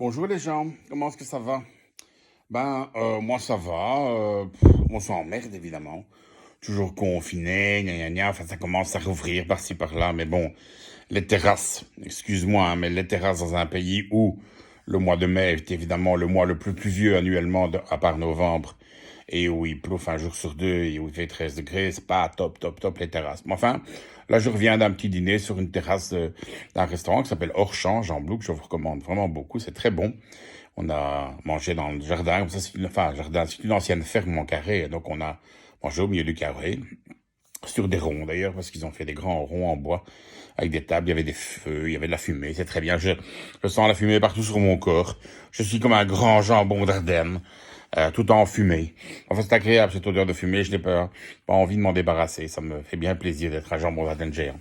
Bonjour les gens, comment est-ce que ça va? Moi ça va, on s'emmerde évidemment, toujours confiné, gna gna gna, enfin ça commence à rouvrir par-ci par-là, mais bon, les terrasses, excuse-moi, hein, mais les terrasses dans un pays où le mois de mai est évidemment le mois le plus pluvieux annuellement, à part novembre, et où il pleut un jour sur deux, et où il fait 13 degrés, c'est pas top les terrasses. Mais enfin, là je reviens d'un petit dîner sur une terrasse d'un restaurant qui s'appelle Hors-Champ, Jean Blou, que je vous recommande vraiment beaucoup, c'est très bon. On a mangé dans le jardin, comme ça, c'est une ancienne ferme en carré, donc on a mangé au milieu du carré, sur des ronds d'ailleurs, parce qu'ils ont fait des grands ronds en bois, avec des tables, il y avait des feux, il y avait de la fumée, c'est très bien, je sens la fumée partout sur mon corps, je suis comme un grand jambon d'Ardenne, tout en fumée. Enfin, c'est agréable cette odeur de fumée, je n'ai pas envie de m'en débarrasser, ça me fait bien plaisir d'être un jambon d'Ardenne géant.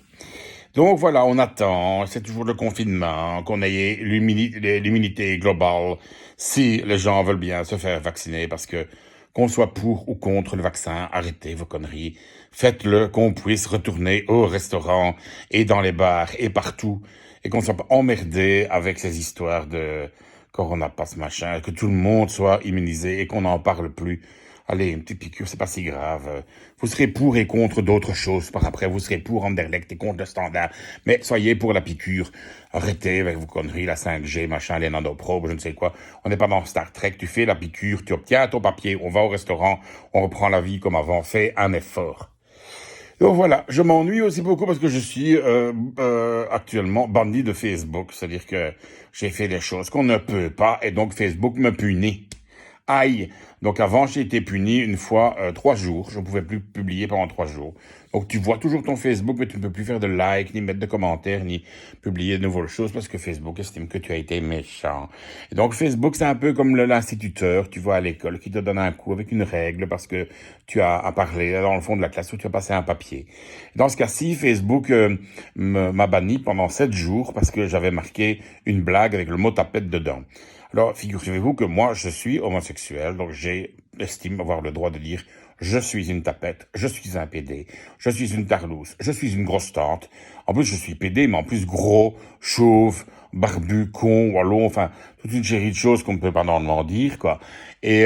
Donc voilà, on attend, c'est toujours le confinement, qu'on ait l'immunité globale, si les gens veulent bien se faire vacciner, parce que qu'on soit pour ou contre le vaccin, arrêtez vos conneries, faites-le, qu'on puisse retourner au restaurant et dans les bars et partout, et qu'on soit pas emmerdé avec ces histoires de Corona passe machin, que tout le monde soit immunisé et qu'on n'en parle plus. Allez, une petite piqûre, c'est pas si grave. Vous serez pour et contre d'autres choses par après. Vous serez pour Anderlecht et contre le Standard. Mais soyez pour la piqûre. Arrêtez avec vos conneries, la 5G, machin, les nanoprobes, je ne sais quoi. On n'est pas dans Star Trek. Tu fais la piqûre, tu obtiens ton papier, on va au restaurant, on reprend la vie comme avant. Fais un effort. Donc voilà, je m'ennuie aussi beaucoup parce que je suis actuellement banni de Facebook. C'est-à-dire que j'ai fait des choses qu'on ne peut pas et donc Facebook me punit. Aïe. Donc avant, j'ai été puni une fois 3 jours. Je ne pouvais plus publier pendant 3 jours. Donc tu vois toujours ton Facebook, mais tu ne peux plus faire de likes, ni mettre de commentaires, ni publier de nouvelles choses parce que Facebook estime que tu as été méchant. Et donc Facebook, c'est un peu comme l'instituteur, tu vois, à l'école, qui te donne un coup avec une règle parce que tu as à parler dans le fond de la classe où tu as passé un papier. Dans ce cas-ci, Facebook m'a banni pendant 7 jours parce que j'avais marqué une blague avec le mot tapette dedans. Alors, figurez-vous que moi, je suis homosexuel, donc j'estime avoir le droit de dire je suis une tapette, je suis un PD, je suis une tarlouse, je suis une grosse tante. En plus, je suis PD, mais en plus gros, chauve, barbu, con, wallon, enfin, toute une série de choses qu'on ne peut pas normalement dire, quoi. Et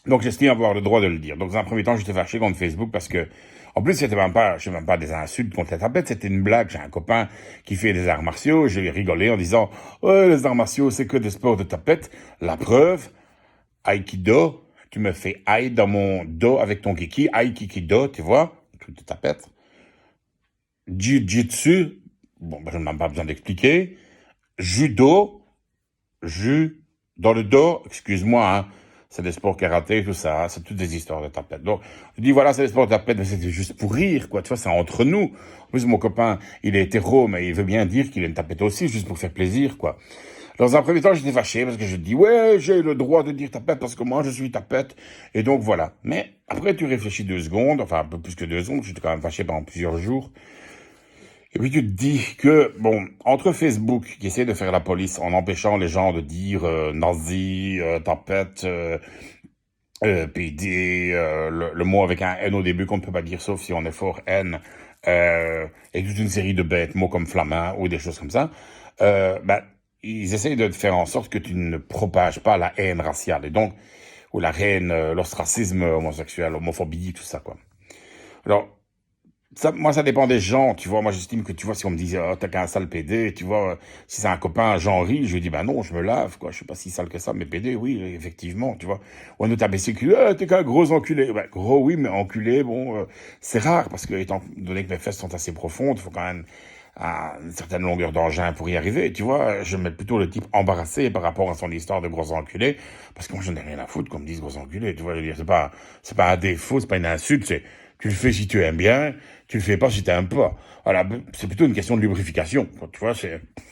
donc, j'estime avoir le droit de le dire. Donc, dans un premier temps, j'étais fâché contre Facebook parce que, en plus, c'est même pas des insultes contre la tapette, c'était une blague. J'ai un copain qui fait des arts martiaux, je lui ai rigolé en disant, ouais, les arts martiaux, c'est que des sports de tapette. La preuve, Aikido, tu me fais aïe dans mon dos avec ton kiki, Aikido, tu vois, truc de tapette. Jiu-jitsu, bon, je n'ai même pas besoin d'expliquer. Judo, jus dans le dos, excuse-moi, hein, c'est des sports karaté, tout ça, hein, c'est toutes des histoires de tapette. Donc, je dis, voilà, c'est des sports de tapette, mais c'était juste pour rire, quoi, tu vois, c'est entre nous. En plus, mon copain, il est hétéro, mais il veut bien dire qu'il a une tapette aussi, juste pour faire plaisir, quoi. Dans un premier temps, j'étais fâché, parce que je dis, ouais, j'ai le droit de dire tapette, parce que moi, je suis tapette, et donc voilà. Mais, après, tu réfléchis 2 secondes, enfin, un peu plus que 2 secondes, j'étais quand même fâché pendant plusieurs jours, et puis tu te dis que, bon, entre Facebook qui essaie de faire la police en empêchant les gens de dire nazi, tapette, PD, le mot avec un N au début qu'on ne peut pas dire sauf si on est fort N, et toute une série de bêtes mots comme flamin ou des choses comme ça, ben, ils essayent de faire en sorte que tu ne propages pas la haine raciale, et donc, ou la haine, l'ostracisme homosexuel, l'homophobie, tout ça, quoi. Alors, moi, ça dépend des gens, tu vois. Moi, j'estime que, tu vois, si on me dit, oh, t'as qu'un sale PD, tu vois, si c'est un copain, j'en ris, je lui dis, bah non, je me lave, quoi. Je suis pas si sale que ça, mais PD, oui, effectivement, tu vois. Ou un autre imbécile, t'es qu'un gros enculé. Bah, gros, oui, mais enculé, bon, c'est rare, parce que, étant donné que mes fesses sont assez profondes, il faut quand même une certaine longueur d'engin pour y arriver, tu vois. Je mets plutôt le type embarrassé par rapport à son histoire de gros enculé, parce que moi, je n'ai rien à foutre qu'on me dise gros enculé, tu vois. Je veux dire, c'est pas un défaut, c'est pas une insulte, tu le fais si tu aimes bien, tu le fais pas si tu aimes pas. Voilà, c'est plutôt une question de lubrification. Tu vois,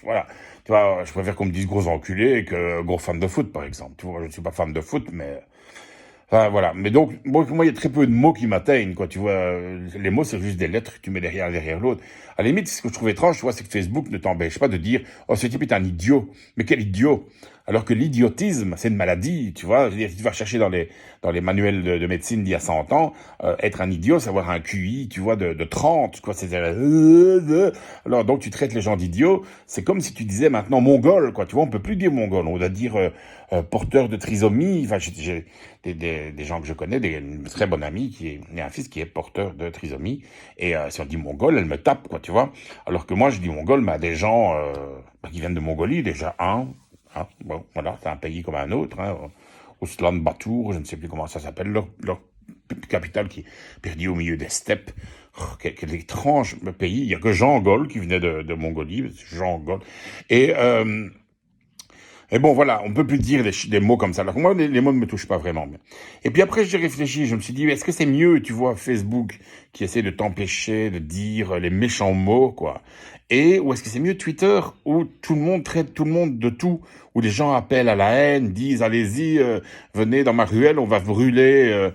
voilà. Tu vois, je préfère qu'on me dise gros enculé que gros fan de foot, par exemple. Tu vois, je ne suis pas fan de foot, mais enfin, voilà. Mais donc, moi, il y a très peu de mots qui m'atteignent, quoi. Tu vois, les mots, c'est juste des lettres que tu mets derrière l'autre. À la limite, ce que je trouve étrange, tu vois, c'est que Facebook ne t'empêche pas de dire, oh, ce type est un idiot. Mais quel idiot? Alors que l'idiotisme, c'est une maladie, tu vois. Je veux dire, si tu vas chercher dans les manuels de médecine d'il y a 100 ans, être un idiot, c'est avoir un QI, tu vois, de 30, quoi. Alors, donc, tu traites les gens d'idiots. C'est comme si tu disais maintenant mongol, quoi. Tu vois, on peut plus dire mongol. On doit dire porteur de trisomie. Enfin, j'ai des gens que je connais, une très bonne amie qui a un fils qui est porteur de trisomie. Et si on dit mongol, elle me tape, quoi, tu vois. Alors que moi, je dis mongol, mais à des gens qui viennent de Mongolie, déjà, bon, voilà, c'est un pays comme un autre, Ouslan Batour, je ne sais plus comment ça s'appelle, leur capitale qui est perdue au milieu des steppes. Oh, quel étrange pays. Il n'y a que Jean Gol qui venait de Mongolie, Jean Gol. Et, euh, et bon, voilà, on peut plus dire des mots comme ça. Alors moi, les mots ne me touchent pas vraiment. Et puis après, j'ai réfléchi, je me suis dit, est-ce que c'est mieux, tu vois, Facebook qui essaie de t'empêcher de dire les méchants mots, quoi. Ou est-ce que c'est mieux Twitter où tout le monde traite tout le monde de tout, où les gens appellent à la haine, disent, allez-y, venez dans ma ruelle, on va brûler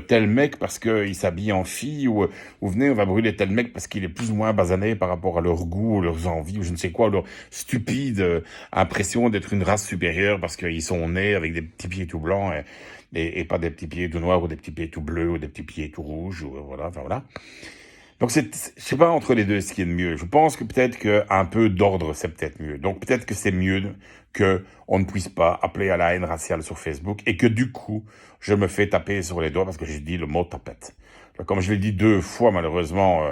tel mec parce qu'il s'habille en fille, ou venez, on va brûler tel mec parce qu'il est plus ou moins basané par rapport à leur goût, ou leurs envies, ou je ne sais quoi, leur stupide impression d'être une race supérieure parce qu'ils sont nés avec des petits pieds tout blancs et pas des petits pieds tout noirs ou des petits pieds tout bleus ou des petits pieds tout rouges, ou voilà, enfin voilà. Donc je sais pas entre les deux ce qui est le mieux. Je pense que peut-être qu'un peu d'ordre, c'est peut-être mieux. Donc peut-être que c'est mieux que on ne puisse pas appeler à la haine raciale sur Facebook et que du coup, je me fais taper sur les doigts parce que j'ai dit le mot tapette. Donc, comme je l'ai dit 2 fois, malheureusement,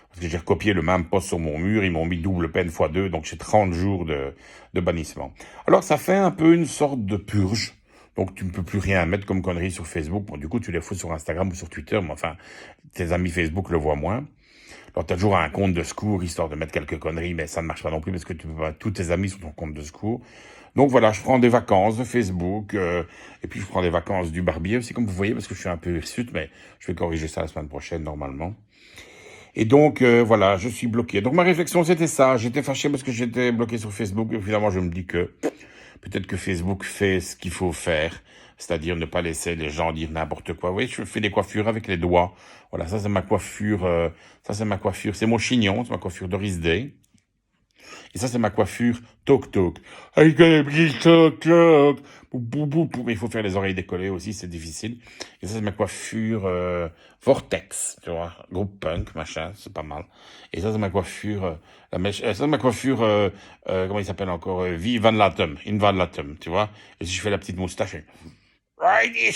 parce que j'ai recopié le même post sur mon mur, ils m'ont mis double peine fois 2, donc j'ai 30 jours de bannissement. Alors ça fait un peu une sorte de purge. Donc tu ne peux plus rien mettre comme connerie sur Facebook. Bon, du coup, tu les fous sur Instagram ou sur Twitter, mais enfin, tes amis Facebook le voient moins. Alors, t'as toujours un compte de secours, histoire de mettre quelques conneries, mais ça ne marche pas non plus parce que tu peux pas tous tes amis sur ton compte de secours. Donc voilà, je prends des vacances de Facebook, et puis je prends des vacances du barbier aussi, comme vous voyez, parce que je suis un peu hirsute, mais je vais corriger ça la semaine prochaine, normalement. Et donc, voilà, je suis bloqué. Donc, ma réflexion, c'était ça. J'étais fâché parce que j'étais bloqué sur Facebook, et finalement, je me dis que peut-être que Facebook fait ce qu'il faut faire, c'est-à-dire ne pas laisser les gens dire n'importe quoi. Oui, je fais des coiffures avec les doigts. Voilà, ça c'est ma coiffure. C'est mon chignon, c'est ma coiffure Doris Day. Et ça c'est ma coiffure Tok Tok. Avec les petits Tok Tok. Mais il faut faire les oreilles décollées aussi, c'est difficile. Et ça c'est ma coiffure Vortex, tu vois, groupe punk, machin, c'est pas mal. Et ça c'est ma coiffure, ça c'est ma coiffure, comment il s'appelle encore, V Van Latum, In Van Latum, tu vois. Et si je fais la petite moustache, on n'est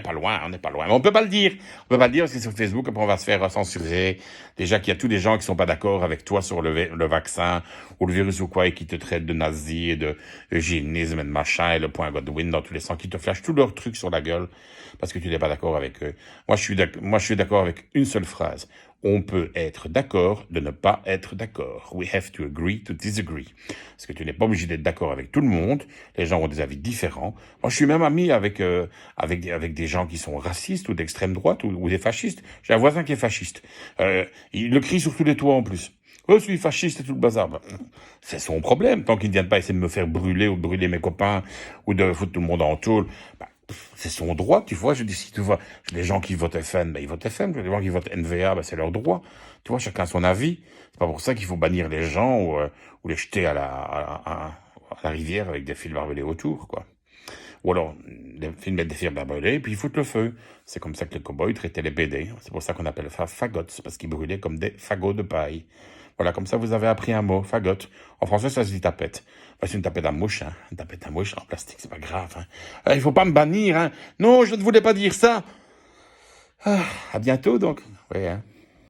pas loin, on n'est pas loin. Mais on peut pas le dire. On peut pas le dire parce que sur Facebook, après on va se faire censurer. Déjà qu'il y a tous les gens qui sont pas d'accord avec toi sur le vaccin ou le virus ou quoi et qui te traitent de nazi et de eugénisme et de machin et le point Godwin dans tous les sens, qui te flashent tous leurs trucs sur la gueule parce que tu n'es pas d'accord avec eux. Moi, je suis d'accord avec une seule phrase. On peut être d'accord de ne pas être d'accord. We have to agree to disagree. Parce que tu n'es pas obligé d'être d'accord avec tout le monde. Les gens ont des avis différents. Moi, je suis même ami avec des gens qui sont racistes ou d'extrême droite ou des fascistes. J'ai un voisin qui est fasciste. Il le crie sur tous les toits en plus. Oh, je suis fasciste et tout le bazar. Ben, c'est son problème. Tant qu'il ne vient pas essayer de me faire brûler ou de brûler mes copains ou de foutre tout le monde en tôle, ben, c'est son droit, tu vois. Je dis, si tu vois, les gens qui votent FN, ben, ils votent FN. Les gens qui votent NVA, ben, c'est leur droit. Tu vois, chacun son avis. C'est pas pour ça qu'il faut bannir les gens ou les jeter à la rivière avec des fils barbelés autour, quoi. Ou alors, mettre des fils barbelés, puis ils foutent le feu. C'est comme ça que les cow-boys traitaient les BD. C'est pour ça qu'on appelle ça fagots, parce qu'ils brûlaient comme des fagots de paille. Voilà, comme ça, vous avez appris un mot, fagot. En français, ça se dit tapette. Enfin, c'est une tapette à mouche, hein. Une tapette à mouche en plastique, c'est pas grave, hein. Il faut pas me bannir, hein. Non, je ne voulais pas dire ça. À bientôt, donc. Oui, hein.